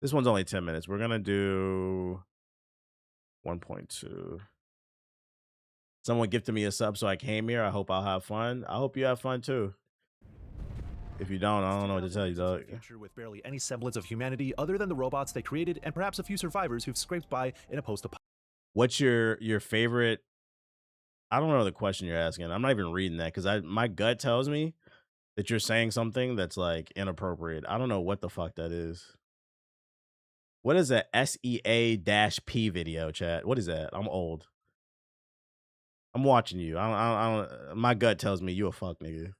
This one's only 10 minutes. We're gonna do 1.2. Someone gifted me a sub, so I came here. I hope I'll have fun. I hope you have fun too. If you don't, I don't know what to tell you, dog. Future with barely any semblance of humanity other than the robots they created, and perhaps a few survivors who've scraped by in a post-apocalyptic. What's your favorite? I don't know the question you're asking. I'm not even reading that because my gut tells me that you're saying something that's like inappropriate. I don't know what the fuck that is. What is a SEA-P video, chat? What is that? I'm old. I'm watching you. I don't. My gut tells me you a fuck nigga.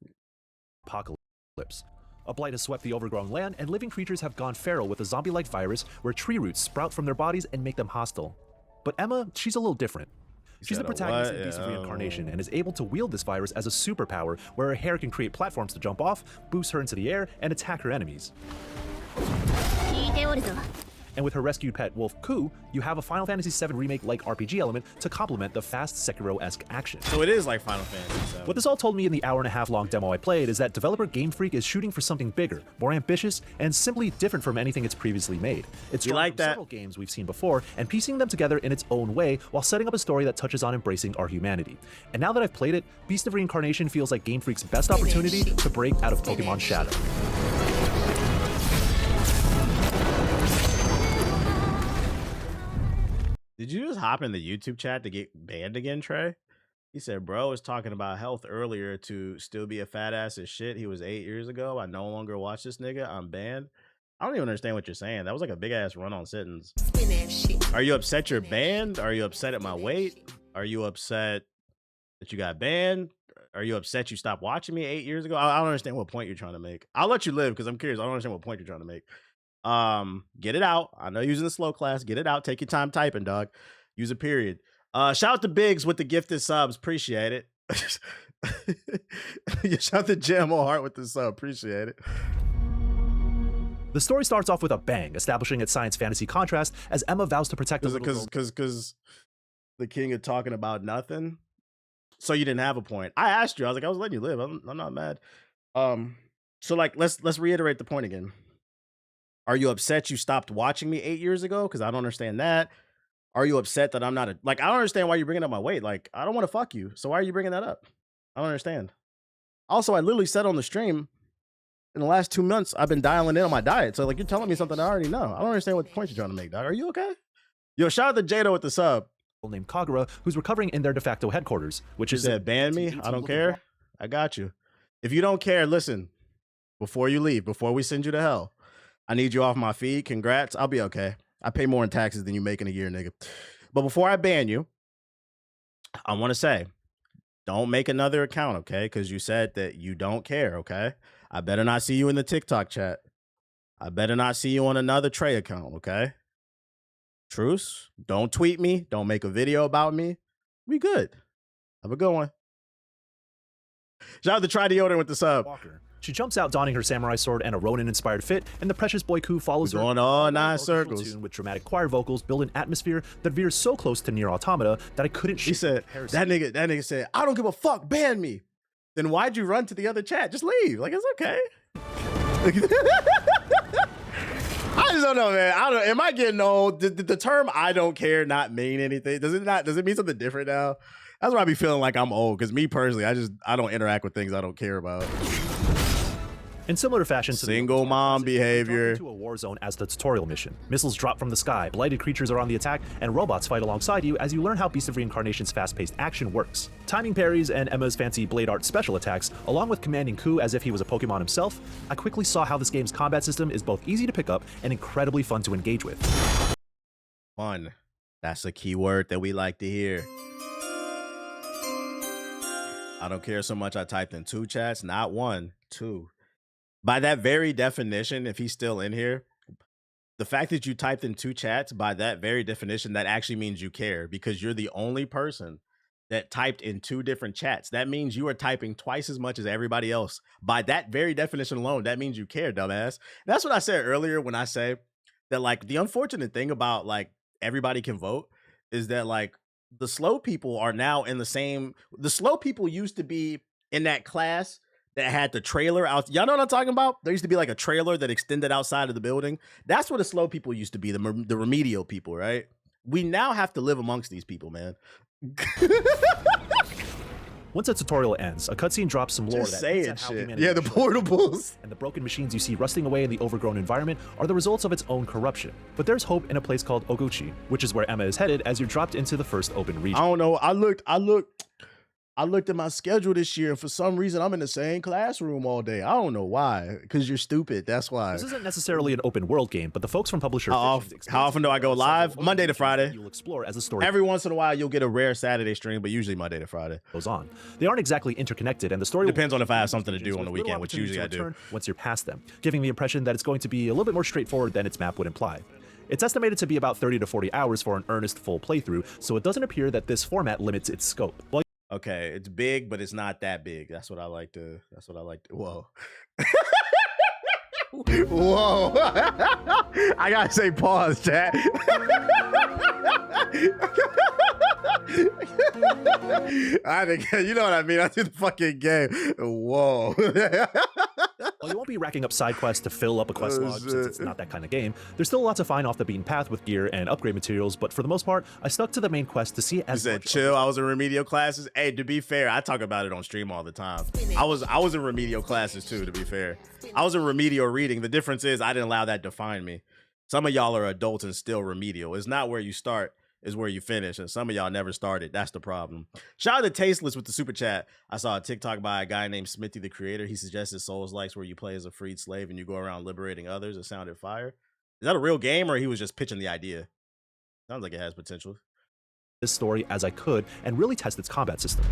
Apocalypse. A blight has swept the overgrown land, and living creatures have gone feral with a zombie-like virus where tree roots sprout from their bodies and make them hostile. But Emma, she's a little different. She's the protagonist in Beast of Reincarnation and is able to wield this virus as a superpower where her hair can create platforms to jump off, boost her into the air, and attack her enemies. And with her rescued pet, Wolf Ku, you have a Final Fantasy VII Remake-like RPG element to complement the fast Sekiro-esque action. So it is like Final Fantasy VII. What this all told me in the hour-and-a-half-long demo I played is that developer Game Freak is shooting for something bigger, more ambitious, and simply different from anything it's previously made. It's drawing from several games we've seen before and piecing them together in its own way while setting up a story that touches on embracing our humanity. And now that I've played it, Beast of Reincarnation feels like Game Freak's best opportunity to break out of Pokemon Shadow. Did you just hop in the YouTube chat to get banned again, Trey? He said, bro was talking about health earlier to still be a fat ass as shit. He was 8 years ago. I no longer watch this nigga. I'm banned. I don't even understand what you're saying. That was like a big ass run on sentence. Are you upset you're banned? Are you upset at my weight? Are you upset that you got banned? Are you upset you stopped watching me 8 years ago? I don't understand what point you're trying to make. I'll let you live because I'm curious. I don't understand what point you're trying to make. Get it out. I know you're using the slow class. Get it out. Take your time typing, dog. Use a period. Shout out to Biggs with the gifted subs. Appreciate it. Shout out to Jam Heart with the sub. Appreciate it. The story starts off with a bang, establishing its science fantasy contrast as Emma vows to protect the little girl. Because the king is talking about nothing. So you didn't have a point. I asked you. I was like, I was letting you live. I'm not mad. So like, let's reiterate the point again. Are you upset you stopped watching me 8 years ago? Because I don't understand that. Are you upset that I'm not I don't understand why you're bringing up my weight. Like, I don't want to fuck you. So why are you bringing that up? I don't understand. Also, I literally said on the stream, in the last 2 months, I've been dialing in on my diet. So like, you're telling me something I already know. I don't understand what the point you're trying to make, dog. Are you okay? Yo, shout out to Jado with the sub. Named Kagura, who's recovering in their de facto headquarters, which is said, ban me. I don't care. I got you. If you don't care, listen, before you leave, before we send you to hell, I need you off my feed. Congrats. I'll be okay. I pay more in taxes than you make in a year, nigga. But before I ban you, I want to say, don't make another account, okay? Because you said that you don't care, okay? I better not see you in the TikTok chat. I better not see you on another Trey account, okay? Truce. Don't tweet me. Don't make a video about me. We good. Have a good one. Shout out to Try Deodorant with the sub. Walker. She jumps out donning her samurai sword and a Ronin-inspired fit, and the precious boy Ku follows her. Going all 9 circles. With dramatic choir vocals build an atmosphere that veers so close to Nier Automata that I couldn't. She said, that nigga said, I don't give a fuck, ban me. Then why'd you run to the other chat? Just leave. Like, it's okay. I just don't know, man. I don't. Am I getting old? Did the term "I don't care" not mean anything? Does it not? Does it mean something different now? That's why I be feeling like I'm old. Because me personally, I don't interact with things I don't care about. In similar fashion, single mom behavior. To a war zone as the tutorial mission. Missiles drop from the sky, blighted creatures are on the attack, and robots fight alongside you as you learn how Beast of Reincarnation's fast-paced action works. Timing parries and Emma's fancy blade art special attacks, along with commanding Ku as if he was a Pokemon himself, I quickly saw how this game's combat system is both easy to pick up and incredibly fun to engage with. Fun. That's a key word that we like to hear. I don't care so much I typed in 2 chats, not 1, 2. By that very definition, if he's still in here, the fact that you typed in 2 chats, by that very definition, that actually means you care because you're the only person that typed in 2 different chats. That means you are typing twice as much as everybody else. By that very definition alone, that means you care, dumbass. And that's what I said earlier when I say that, like, the unfortunate thing about, like, everybody can vote is that, like, the slow people are now in the same, the slow people used to be in that class that had the trailer out. Y'all know what I'm talking about? There used to be like a trailer that extended outside of the building. That's what the slow people used to be, the remedial people, right? We now have to live amongst these people, man. Once a tutorial ends, a cutscene drops some lore Just that saying hints at how shit. humanity Yeah, the should. portables. And the broken machines you see rusting away in the overgrown environment are the results of its own corruption. But there's hope in a place called Oguchi, which is where Emma is headed as you're dropped into the first open region. I don't know. I looked at my schedule this year, and for some reason, I'm in the same classroom all day. I don't know why. Because you're stupid. That's why. This isn't necessarily an open world game, but the folks from publisher How often do I go live? Monday to Friday. You'll explore as the story every once in a while, you'll get a rare Saturday stream, but usually Monday to Friday goes on. They aren't exactly interconnected, and the story depends on if I have something to do on the weekend, which usually I do. Once you're past them, giving the impression that it's going to be a little bit more straightforward than its map would imply. It's estimated to be about 30 to 40 hours for an earnest full playthrough, so it doesn't appear that this format limits its scope. Okay, it's big, but it's not that big. That's what I like to. Whoa. Whoa. I gotta say pause, chat. I think you know what I mean. I do the fucking game. Whoa. While you won't be racking up side quests to fill up a quest log since it's not that kind of game, there's still a lot to find off the beaten path with gear and upgrade materials, but for the most part, I stuck to the main quest to see as you said chill. I was in remedial classes. Hey, to be fair, I talk about it on stream all the time. I was in remedial classes too, to be fair. I was in remedial reading. The difference is I didn't allow that to define me. Some of y'all are adults and still remedial. It's not where you start, is where you finish. And some of y'all never started. That's the problem. Shout out to Tasteless with the super chat. I saw a TikTok by a guy named Smithy the Creator. He suggested Souls-likes where you play as a freed slave and you go around liberating others. It sounded fire. Is that a real game or he was just pitching the idea? Sounds like it has potential. This story as I could and really test its combat system.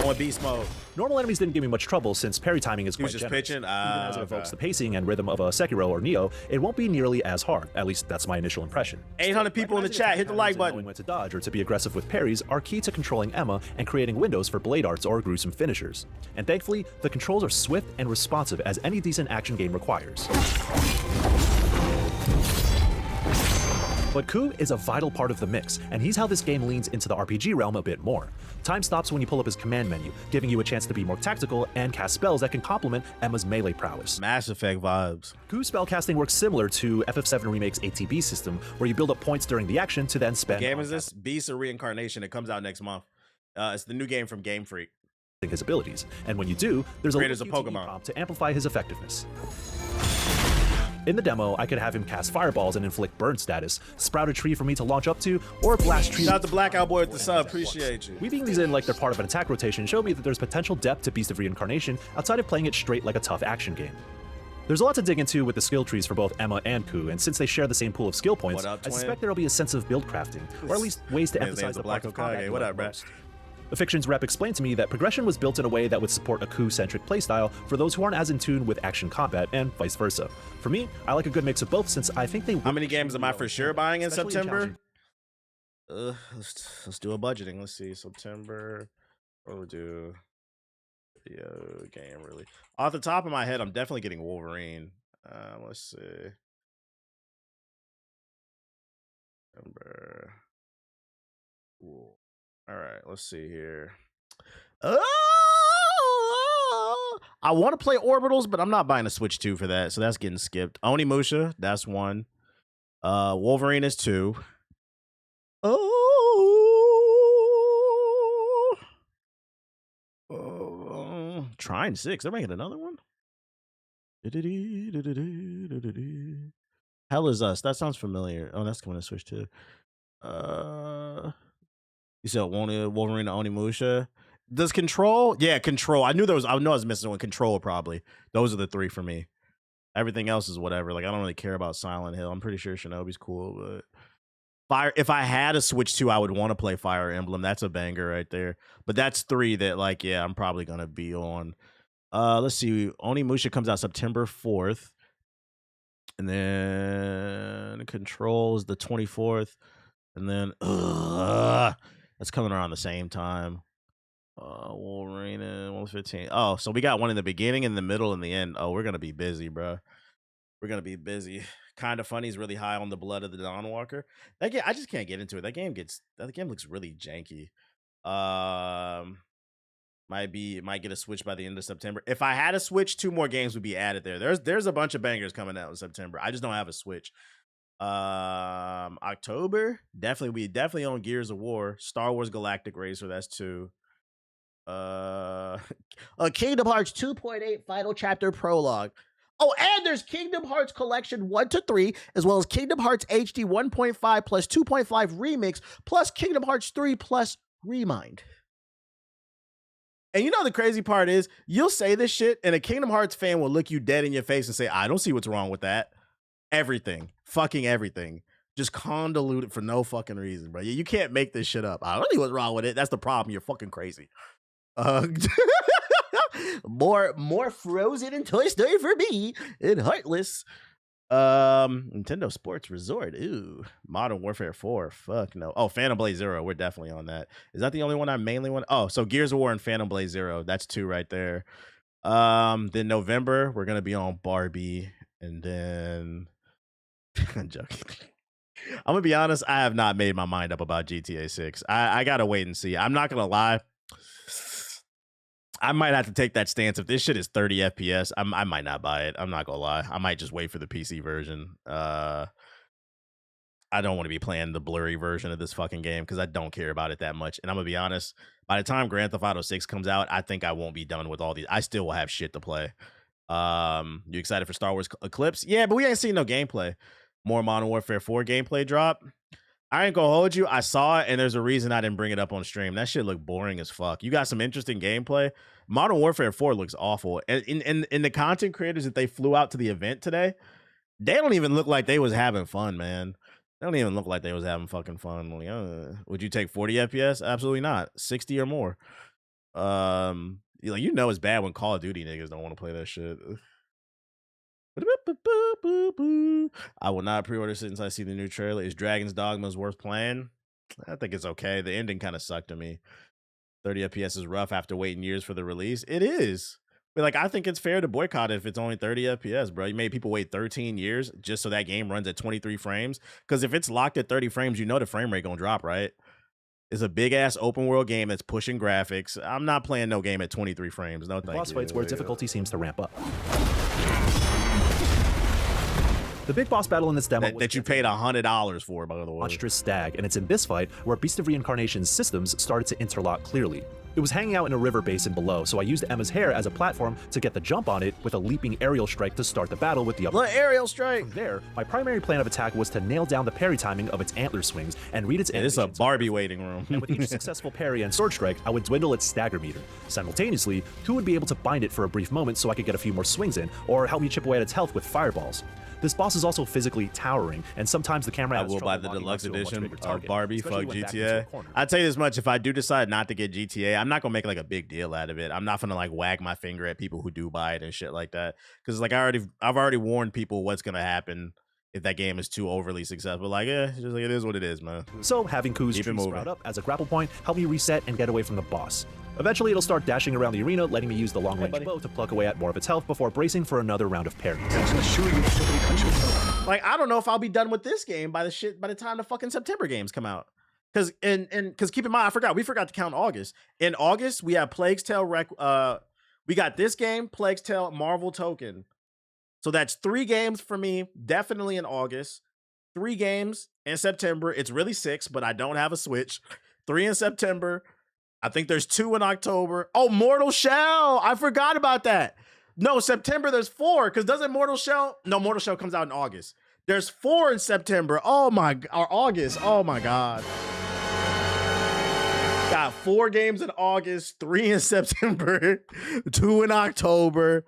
Going beast mode. Normal enemies didn't give me much trouble since parry timing is quite just generous. pitching? Even as it evokes the pacing and rhythm of a Sekiro or Nioh, it won't be nearly as hard. At least that's my initial impression. 800 people in the chat. Hit the like button. Knowing when to dodge or to be aggressive with parries are key to controlling Emma and creating windows for blade arts or gruesome finishers. And thankfully, the controls are swift and responsive as any decent action game requires. But Ku is a vital part of the mix, and he's how this game leans into the RPG realm a bit more. Time stops when you pull up his command menu, giving you a chance to be more tactical and cast spells that can complement Emma's melee prowess. Mass Effect vibes. Ku's spellcasting works similar to FF7 Remake's ATB system, where you build up points during the action to then spend. What game is this? Beast of Reincarnation. It comes out next month. It's the new game from Game Freak. His abilities, and when you do, there's a little Pokemon prompt to amplify his effectiveness. In the demo, I could have him cast fireballs and inflict burn status, sprout a tree for me to launch up to, or blast trees. Shout out to Blackout Boy with the sub, appreciate you. Weaving these in like they're part of an attack rotation showed me that there's potential depth to Beast of Reincarnation outside of playing it straight like a tough action game. There's a lot to dig into with the skill trees for both Emma and Ku, and since they share the same pool of skill points, I suspect there'll be a sense of build crafting, or at least ways to emphasize the parts of combat. What up, bro? The Fiction's rep explained to me that progression was built in a way that would support a Ku-centric playstyle for those who aren't as in tune with action combat, and vice versa. For me, I like a good mix of both since I think they... How many games am I for sure buying in September? Let's do a budgeting. Let's see, September. What we'll do? Video game really. Off the top of my head, I'm definitely getting Wolverine. Let's see. September. Cool. All right, let's see here. I want to play Orbitals, but I'm not buying a Switch 2 for that, so that's getting skipped. Onimusha, that's 1. Wolverine is 2. Trine 6. They're making another one? Hell is Us. That sounds familiar. Oh, that's coming to Switch 2. You said Wolverine and Onimusha. Does Control? Yeah, Control. I know I was missing one. Control probably. Those are the 3 for me. Everything else is whatever. Like I don't really care about Silent Hill. I'm pretty sure Shinobi's cool, but Fire. If I had a Switch 2, I would want to play Fire Emblem. That's a banger right there. But that's 3 that like yeah, I'm probably gonna be on. Let's see. Onimusha comes out September 4th, and then Control is the 24th, and then that's coming around the same time. Wolverine and 115. Oh, so we got one in the beginning, in the middle, and the end. Oh, we're gonna be busy, bro. We're gonna be busy. Kind of Funny is really high on the blood of the Dawn Walker. That game, I just can't get into it. That game looks really janky. Might get a Switch by the end of September. If I had a Switch, 2 more games would be added there. There's a bunch of bangers coming out in September. I just don't have a Switch. October, definitely on Gears of War. Star Wars Galactic Racer, that's 2. Kingdom Hearts 2.8 Final Chapter Prologue. Oh, and there's Kingdom Hearts Collection 1 to 3, as well as Kingdom Hearts HD 1.5 plus 2.5 Remix, plus Kingdom Hearts 3 plus Remind. And you know the crazy part is, you'll say this shit, and a Kingdom Hearts fan will look you dead in your face and say, I don't see what's wrong with that. Everything. Fucking everything. Just convoluted for no fucking reason, bro. You can't make this shit up. I don't see what's wrong with it. That's the problem. You're fucking crazy. More Frozen and Toy Story for me and Heartless. Nintendo Sports Resort. Ooh, Modern Warfare 4. Fuck no. Oh, Phantom Blade Zero. We're definitely on that. Is that the only one I mainly want? Oh, so Gears of War and Phantom Blade Zero. That's 2 right there. Then November we're gonna be on Barbie, and then I'm joking. I'm gonna be honest. I have not made my mind up about GTA 6. I gotta wait and see. I'm not gonna lie. I might have to take that stance. If this shit is 30 FPS, I might not buy it. I'm not gonna lie. I might just wait for the PC version. I don't want to be playing the blurry version of this fucking game because I don't care about it that much. And I'm gonna be honest, by the time Grand Theft Auto 6 comes out, I think I won't be done with all these. I still will have shit to play. You excited for Star Wars Eclipse? Yeah, but we ain't seen no gameplay. More Modern Warfare 4 gameplay drop. I ain't gonna hold you. I saw it, and there's a reason I didn't bring it up on stream. That shit looked boring as fuck. You got some interesting gameplay. Modern Warfare 4 looks awful. And in the content creators that they flew out to the event today, they don't even look like they was having fun, man. They don't even look like they was having fucking fun. Like, would you take 40 FPS? Absolutely not. 60 or more. You know it's bad when Call of Duty niggas don't want to play that shit. I will not pre-order since I see the new trailer. Is Dragon's Dogma worth playing? I think it's okay. The ending kind of sucked to me. 30 FPS is rough after waiting years for the release. It is. But like, I think it's fair to boycott it if it's only 30 FPS, bro. You made people wait 13 years just so that game runs at 23 frames. Because if it's locked at 30 frames, you know the frame rate gonna drop, right? It's a big ass open world game that's pushing graphics. I'm not playing no game at 23 frames. No, thank you. Boss fights where difficulty seems to ramp up. The big boss battle in this demo that you paid $100 for, by the way. Monstrous Stag, and it's in this fight where Beast of Reincarnation's systems started to interlock clearly. It was hanging out in a river basin below, so I used Emma's hair as a platform to get the jump on it with a leaping aerial strike to start the battle with the upper. Aerial strike! From there, my primary plan of attack was to nail down the parry timing of its antler swings and read its This is a Barbie waiting room. And with each successful parry and sword strike, I would dwindle its stagger meter. Simultaneously, Ku would be able to bind it for a brief moment so I could get a few more swings in, or help me chip away at its health with fireballs. This boss is also physically towering, and sometimes the camera has trouble buy the deluxe edition of Barbie. Fuck GTA. I'd tell you this much: if I do decide not to get GTA, I'm not gonna make like a big deal out of it. I'm not gonna like wag my finger at people who do buy it and shit like that, because like I've already warned people what's gonna happen if that game is too overly successful. Like, just like it is what it is, man. So having Ku's tree sprout up as a grapple point helped me reset and get away from the boss. Eventually, it'll start dashing around the arena, letting me use the long-range bow to pluck away at more of its health before bracing for another round of parries. Like, I don't know if I'll be done with this game by the time the fucking September games come out. Because keep in mind, we forgot to count August. In August, we have Plague's Tale we got this game, Plague's Tale, Marvel Token. So that's 3 games for me, definitely in August. 3 games in September. It's really 6, but I don't have a Switch. 3 in September. I think there's 2 in October. Oh, Mortal Shell. I forgot about that. No, September there's 4, because doesn't Mortal Shell? No, Mortal Shell comes out in August. There's 4 in September. Or August. Oh my God. Got 4 games in August, 3 in September, 2 in October,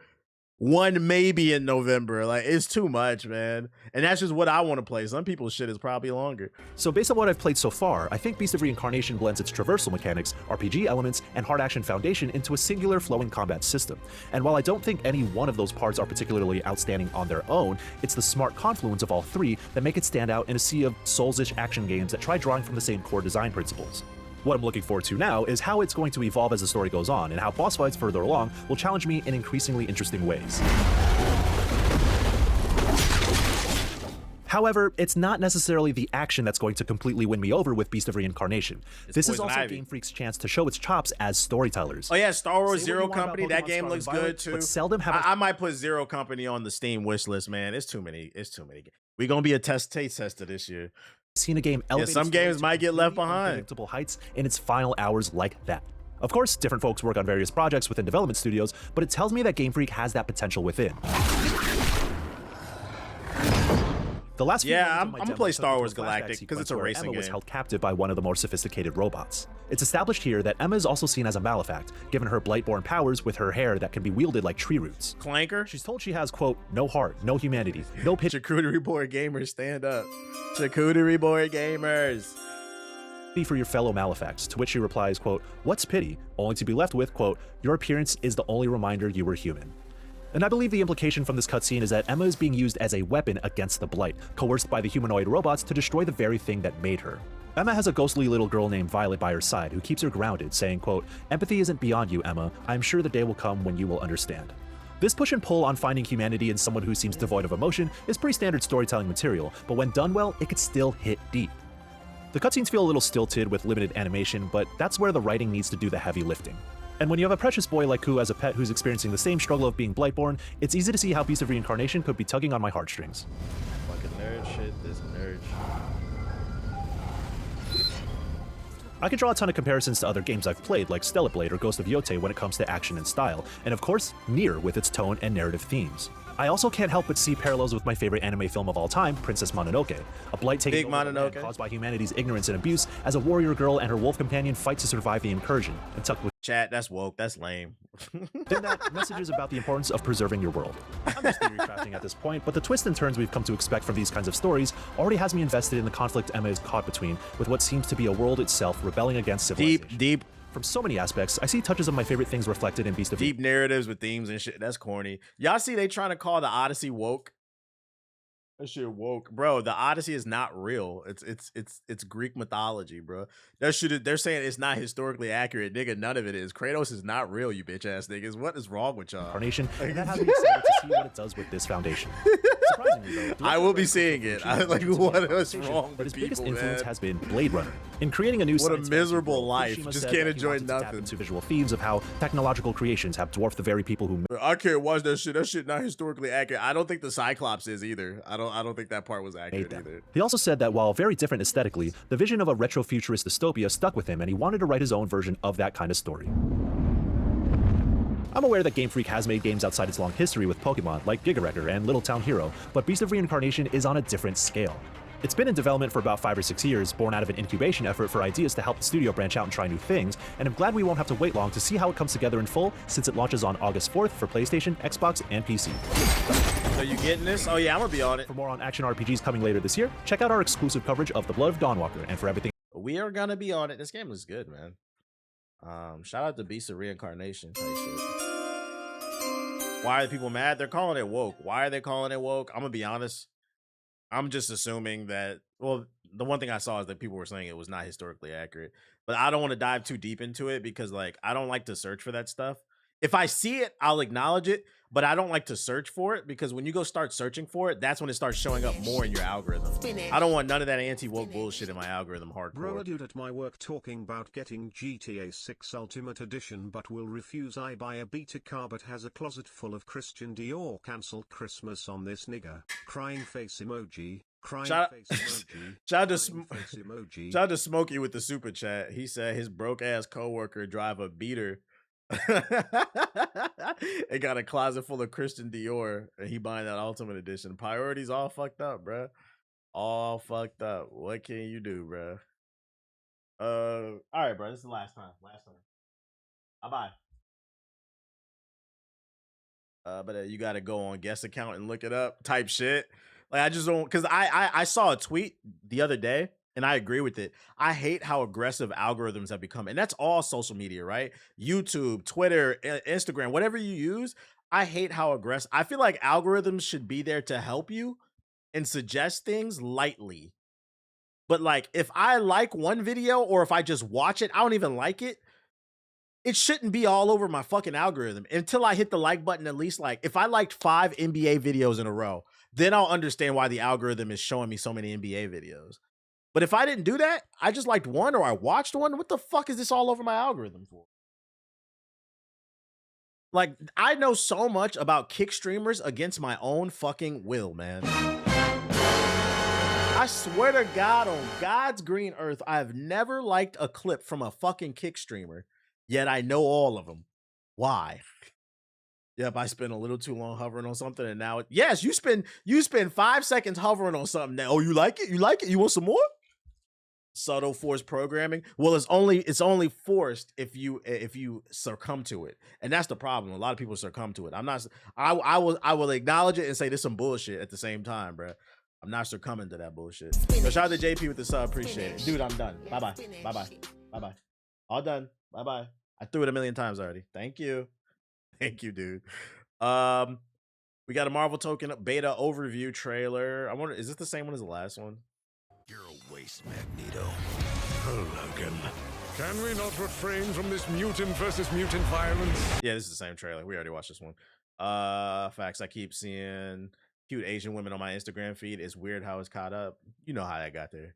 1 maybe in November. Like, it's too much, man. And that's just what I want to play. Some people's shit is probably longer. So based on what I've played so far, I think Beast of Reincarnation blends its traversal mechanics, RPG elements, and hard action foundation into a singular flowing combat system. And while I don't think any one of those parts are particularly outstanding on their own, it's the smart confluence of all 3 that make it stand out in a sea of Souls-ish action games that try drawing from the same core design principles. What I'm looking forward to now is how it's going to evolve as the story goes on, and how boss fights further along will challenge me in increasingly interesting ways. However, it's not necessarily the action that's going to completely win me over with Beast of Reincarnation. This is also Game Freak's chance to show its chops as storytellers. Oh yeah, Star Wars Zero Company, that game looks good too. But seldom have I might put Zero Company on the Steam wish list, man. It's too many. It's too many. We're gonna be a taste tester this year. Seen a game elevate some games might get left behind. Unpredictable heights in its final hours like that. Of course, different folks work on various projects within development studios, but it tells me that Game Freak has that potential within. The last I'm gonna play Star Wars Galactic because it's a racing Emma game. was held captive by one of the more sophisticated robots. It's established here that Emma is also seen as a malefact, given her Blightborn powers with her hair that can be wielded like tree roots. Clanker? She's told she has, quote, no heart, no humanity, no pitch. Charcuterie board gamers, stand up. Charcuterie board gamers. For your fellow malefacts, to which she replies, quote, what's pity? Only to be left with, quote, your appearance is the only reminder you were human. And I believe the implication from this cutscene is that Emma is being used as a weapon against the Blight, coerced by the humanoid robots to destroy the very thing that made her. Emma has a ghostly little girl named Violet by her side who keeps her grounded, saying, quote, empathy isn't beyond you, Emma. I'm sure the day will come when you will understand. This push and pull on finding humanity in someone who seems devoid of emotion is pretty standard storytelling material, but when done well, it could still hit deep. The cutscenes feel a little stilted with limited animation, but that's where the writing needs to do the heavy lifting. And when you have a precious boy like Ku as a pet who's experiencing the same struggle of being Blightborn, it's easy to see how Beast of Reincarnation could be tugging on my heartstrings. Fucking nerd shit, this nerd shit. I could draw a ton of comparisons to other games I've played, like Stellar Blade or Ghost of Yotei when it comes to action and style, and of course, Nier with its tone and narrative themes. I also can't help but see parallels with my favorite anime film of all time, Princess Mononoke. A blight taken over caused by humanity's ignorance and abuse as a warrior girl and her wolf companion fight to survive the incursion, and tucked with chat, that's woke, that's lame. Then that message is about the importance of preserving your world. I'm just theory crafting at this point, but the twists and turns we've come to expect from these kinds of stories already has me invested in the conflict Emma is caught between with what seems to be a world itself rebelling against civilization. Deep. From so many aspects, I see touches of my favorite things reflected in Beast of Deep narratives with themes and shit. That's corny. Y'all see they trying to call the Odyssey woke? That shit woke, bro. The Odyssey is not real. It's Greek mythology, bro. That shit. They're saying it's not historically accurate, nigga. None of it is. Kratos is not real, you bitch ass niggas. What is wrong with y'all? Incarnation, and that has me excited to see what it does with this foundation. Surprisingly, though, I will be seeing it. I like what is wrong with his people, biggest influence man? has been Blade Runner. In creating a new what a miserable life. Kojima Just said can't that he enjoy wanted to tap nothing. into visual themes of how technological creations have dwarfed the very people who. I can't watch that shit. That shit not historically accurate. I don't think the Cyclops is either. I don't think that part was accurate either. He also said that while very different aesthetically, the vision of a retro-futurist dystopia stuck with him, and he wanted to write his own version of that kind of story. I'm aware that Game Freak has made games outside its long history with Pokemon, like Giga Wrecker and Little Town Hero, but Beast of Reincarnation is on a different scale. It's been in development for about 5 or 6 years, born out of an incubation effort for ideas to help the studio branch out and try new things, and I'm glad we won't have to wait long to see how it comes together in full, since it launches on August 4th for PlayStation, Xbox, and PC. So you getting this? Oh yeah, I'm gonna be on it. For more on action RPGs coming later this year, check out our exclusive coverage of The Blood of Dawnwalker, and for everything we are gonna be on it. This game is good, man. Shout out to Beast of Reincarnation type shit. Why are the people mad? They're calling it woke. Why are they calling it woke? I'm gonna be honest. I'm just assuming that, well, the one thing I saw is that people were saying it was not historically accurate, but I don't want to dive too deep into it because like, I don't like to search for that stuff. If I see it, I'll acknowledge it, but I don't like to search for it because when you go start searching for it, that's when it starts showing up more in your algorithm. I don't want none of that anti-woke bullshit in my algorithm hardcore. Bro, a dude at my work talking about getting GTA 6 Ultimate Edition but will refuse. I buy a beta car but has a closet full of Christian Dior. Cancel Christmas on this nigga. Crying face emoji. Crying face emoji. Shout out to Smokey with the super chat. He said his broke ass coworker drive a beater. They got a closet full of Christian Dior and he buying that Ultimate Edition. Priorities all fucked up, bruh. All fucked up. What can you do, bruh? All right, bro. This is the last time. Bye-bye. But you gotta go on guest account and look it up type shit. Like I just don't, because I saw a tweet the other day and I agree with it. I hate how aggressive algorithms have become. And that's all social media, right? YouTube, Twitter, Instagram, whatever you use. I hate how aggressive. I feel like algorithms should be there to help you and suggest things lightly. But like, if I like one video or if I just watch it, I don't even like it. It shouldn't be all over my fucking algorithm until I hit the like button. At least like if I liked 5 NBA videos in a row, then I'll understand why the algorithm is showing me so many NBA videos. But if I didn't do that, I just liked one or I watched one, what the fuck is this all over my algorithm for? Like, I know so much about kick streamers against my own fucking will, man. I swear to God, on God's green earth, I have never liked a clip from a fucking kick streamer, yet I know all of them. Why? Yep, I spent a little too long hovering on something, and now yes, you spend 5 seconds hovering on something. Now, oh, you like it? You like it? You want some more? Subtle forced programming. Well, it's only forced if you succumb to it, and that's the problem. A lot of people succumb to it. I'm not. I will acknowledge it and say this some bullshit at the same time, bro. I'm not succumbing to that bullshit. So shout out to JP with the sub. Appreciate it, dude. I'm done. Bye bye. Bye bye. Bye bye. All done. Bye bye. I threw it a million times already. Thank you. Thank you, dude. We got a Marvel token beta overview trailer. I wonder, is this the same one as the last one? You're a waste, Magneto. Logan. Can we not refrain from this mutant versus mutant violence? Yeah, this is the same trailer. We already watched this one. Facts. I keep seeing cute Asian women on my Instagram feed. It's weird how it's caught up. You know how that got there.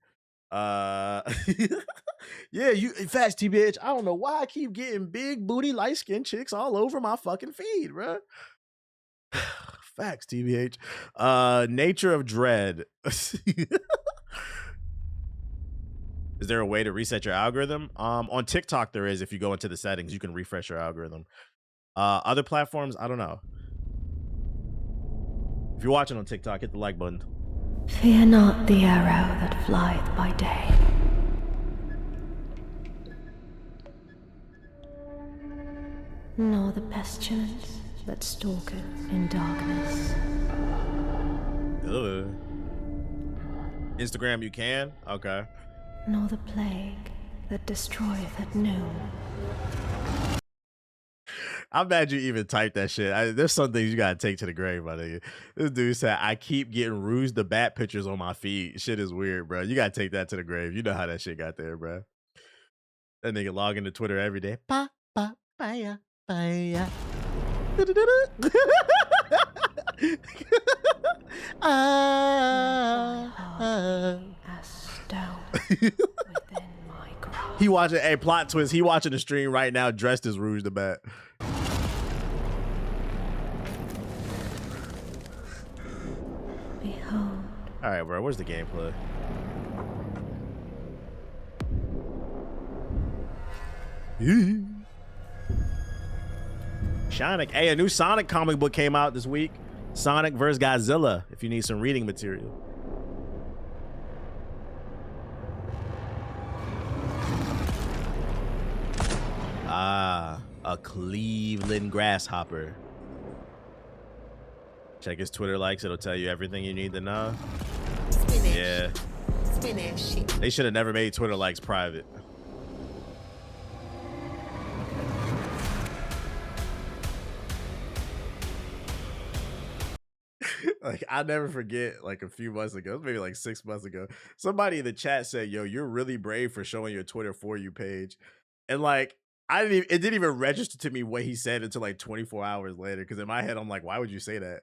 Yeah, facts, TBH. I don't know why I keep getting big booty light skinned chicks all over my fucking feed, bro. Facts, TBH. Nature of Dread. Is there a way to reset your algorithm? On TikTok there is. If you go into the settings, you can refresh your algorithm. Other platforms, I don't know. If you're watching on TikTok, hit the like button. Fear not the arrow that flieth by day, nor the pestilence that stalketh in darkness. Ugh. Instagram you can? Okay. Nor the plague that destroyeth at noon. I'm mad you even typed that shit. There's some things you gotta take to the grave, my nigga. This dude said, I keep getting Rouge the Bat pictures on my feed. Shit is weird, bro. You gotta take that to the grave. You know how that shit got there, bro. That nigga log into Twitter every day. Ba, ba, ba, ba. He watching a plot twist. He watching the stream right now, dressed as Rouge the Bat. Behold. All right, bro. Where's the gameplay? Sonic. Hey, a new Sonic comic book came out this week. Sonic vs. Godzilla. If you need some reading material. Ah, a Cleveland grasshopper. Check his Twitter likes. It'll tell you everything you need to know. Spinach. Yeah. Spinach. They should have never made Twitter likes private. Like, I'll never forget, like a few months ago, maybe like 6 months ago, somebody in the chat said, yo, you're really brave for showing your Twitter For You page. And like, it didn't even register to me what he said until like 24 hours later. Cause in my head, I'm like, why would you say that?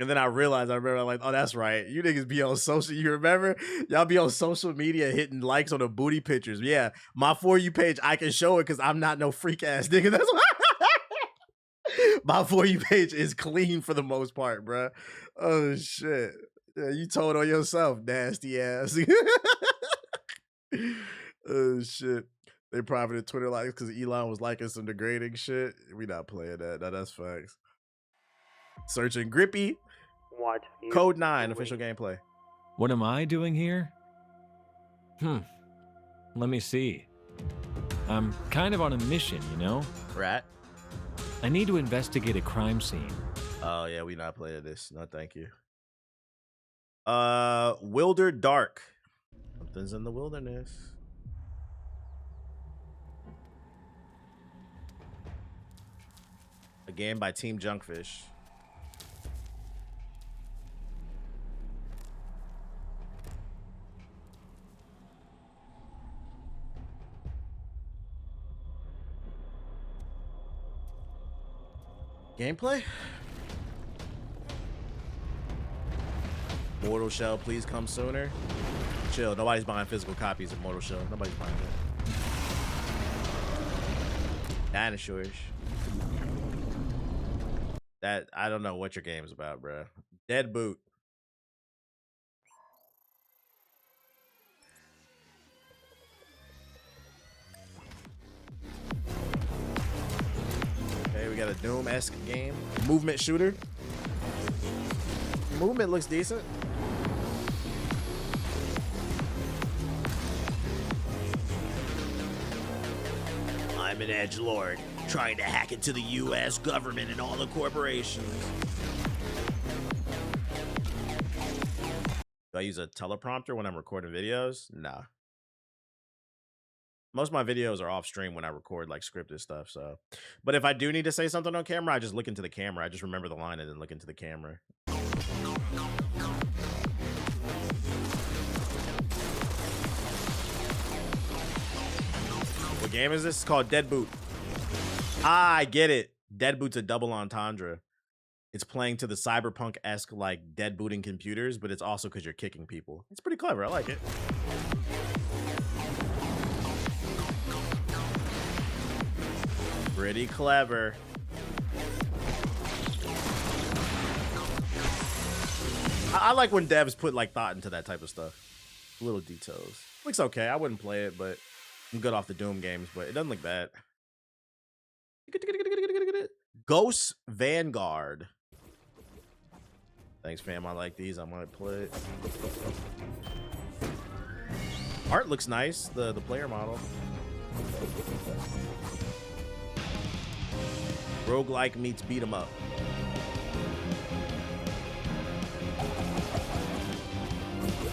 And then I remember like, oh, that's right. You niggas be on social, you remember? Y'all be on social media hitting likes on the booty pictures. Yeah, my For You page, I can show it because I'm not no freak ass nigga. That's why. My For You page is clean for the most part, bro. Oh shit. Yeah, you told on yourself, nasty ass. Oh shit. They profited Twitter likes because Elon was liking some degrading shit. We not playing that. No, that's facts. Searching Grippy. What Code 9 official gameplay. What am I doing here? Let me see. I'm kind of on a mission, you know? Rat. I need to investigate a crime scene. Oh yeah, we not playing this. No, thank you. Wilder Dark. Something's in the wilderness. Again by Team Junkfish. Gameplay? Mortal Shell, please come sooner. Chill. Nobody's buying physical copies of Mortal Shell. Nobody's buying that. Dinosaurs. That I don't know what your game's about, bro. Dead boot. Okay, we got a Doom-esque game. Movement shooter. Movement looks decent. I'm an edgelord trying to hack into the U.S. government and all the corporations. Do I use a teleprompter when I'm recording videos? Nah. Most of my videos are off stream when I record like scripted stuff. So, but if I do need to say something on camera, I just look into the camera. I just remember the line and then look into the camera. What game is this? It's called Dead Boot. Ah, I get it. Dead Boot's a double entendre. It's playing to the cyberpunk-esque like dead booting computers, but it's also because you're kicking people. It's pretty clever. I like it. Pretty clever. I like when devs put like thought into that type of stuff. Little details. Looks okay. I wouldn't play it, but I'm good off the Doom games, but it doesn't look bad. Ghost Vanguard. Thanks, fam. I like these. I might play it. Art looks nice. The player model. Roguelike meets beat 'em up.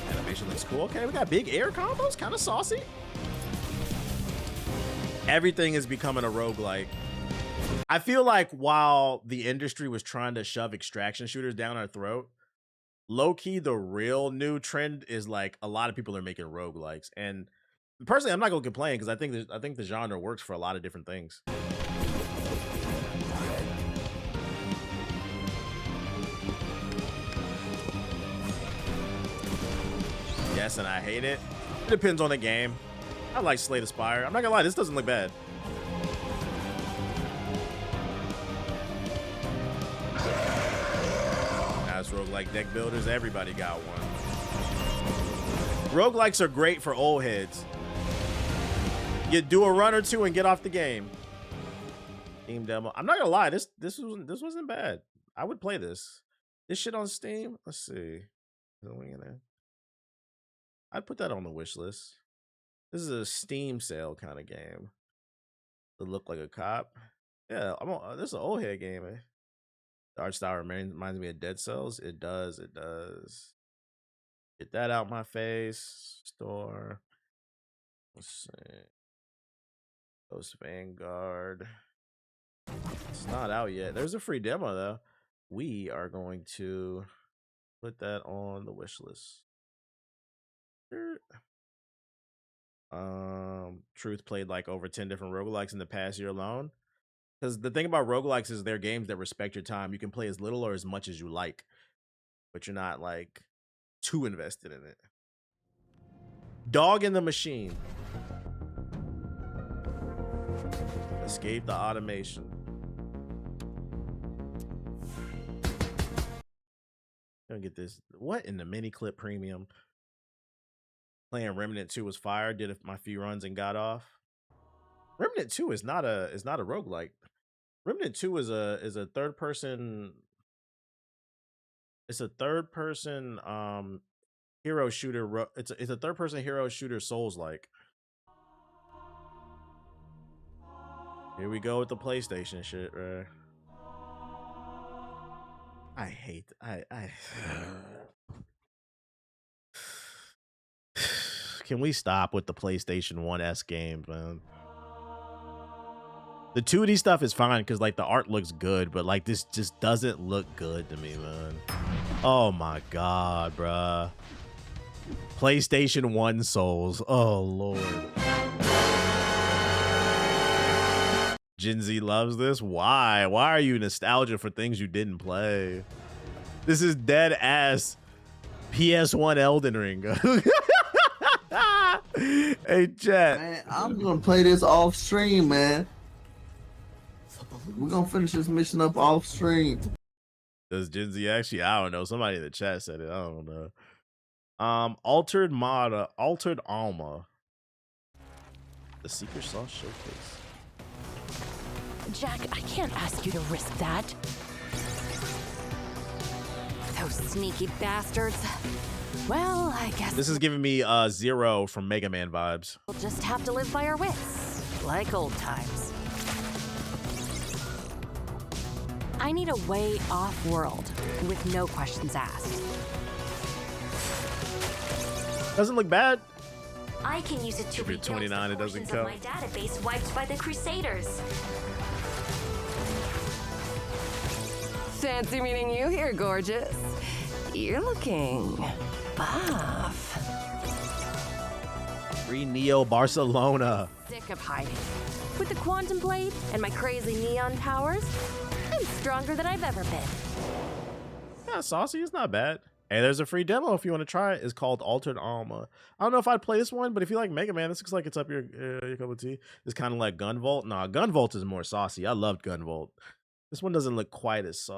Animation looks cool. Okay, we got big air combos. Kind of saucy. Everything is becoming a roguelike. I feel like while the industry was trying to shove extraction shooters down our throat, low-key the real new trend is like a lot of people are making roguelikes. And personally, I'm not gonna complain because I think the genre works for a lot of different things. Yes, and I hate it. It depends on the game. I like Slay the Spire. I'm not gonna lie, this doesn't look bad. Now it's roguelike deck builders. Everybody got one. Roguelikes are great for old heads. You do a run or two and get off the game. Steam demo. I'm not gonna lie, this wasn't bad. I would play this. This shit on Steam. Let's see. I'd put that on the wish list. This is a Steam sale kind of game. It look like a cop. Yeah, this is an old head game. The art style reminds me of Dead Cells. It does. It does. Get that out my face. Store. Let's see. Ghost Vanguard. It's not out yet. There's a free demo though. We are going to put that on the wish list. Truth played like over 10 different roguelikes in the past year alone. Because the thing about roguelikes is they're games that respect your time. You can play as little or as much as you like, but you're not like too invested in it. Dog in the Machine. Escape the automation. Gonna get this. What in the mini clip premium? Playing Remnant 2 was fire. Did my few runs and got off. Remnant 2 is not a roguelike. Remnant 2 is a third person. It's a third person hero shooter. It's a third person hero shooter Souls like. Here we go with the PlayStation shit, right? I hate Can we stop with the PlayStation 1S games, man? The 2D stuff is fine because like the art looks good, but like this just doesn't look good to me, man. Oh my god, bruh. PlayStation 1 Souls. Oh lord. Gen Z loves this. Why? Why are you nostalgic for things you didn't play? This is dead ass PS1 Elden Ring. Hey, chat. Man, I'm gonna play this off stream, man. We're gonna finish this mission up off stream. Does Gen Z actually? I don't know. Somebody in the chat said it. I don't know. Altered Alma. The Secret Sauce Showcase. Jack, I can't ask you to risk that. Those sneaky bastards. Well, I guess This is giving me Zero from Mega Man vibes. we'll just have to live by our wits, like old times. I need a way off-world, with no questions asked. Doesn't look bad. I can use it to If you're rebuild 29, the it doesn't portions of count. my database wiped by the Crusaders. Fancy meeting you here, gorgeous. You're looking buff. Free Neo Barcelona. Sick of hiding. With the quantum blade and my crazy neon powers, I'm stronger than I've ever been. Yeah, Saucy is not bad. Hey, there's a free demo if you want to try it. It's called Altered Alma. I don't know if I'd play this one, but if you like Mega Man, this looks like it's up your cup of tea. It's kind of like Gunvolt. Nah, Gunvolt is more saucy. I loved Gunvolt. This one doesn't look quite as saucy.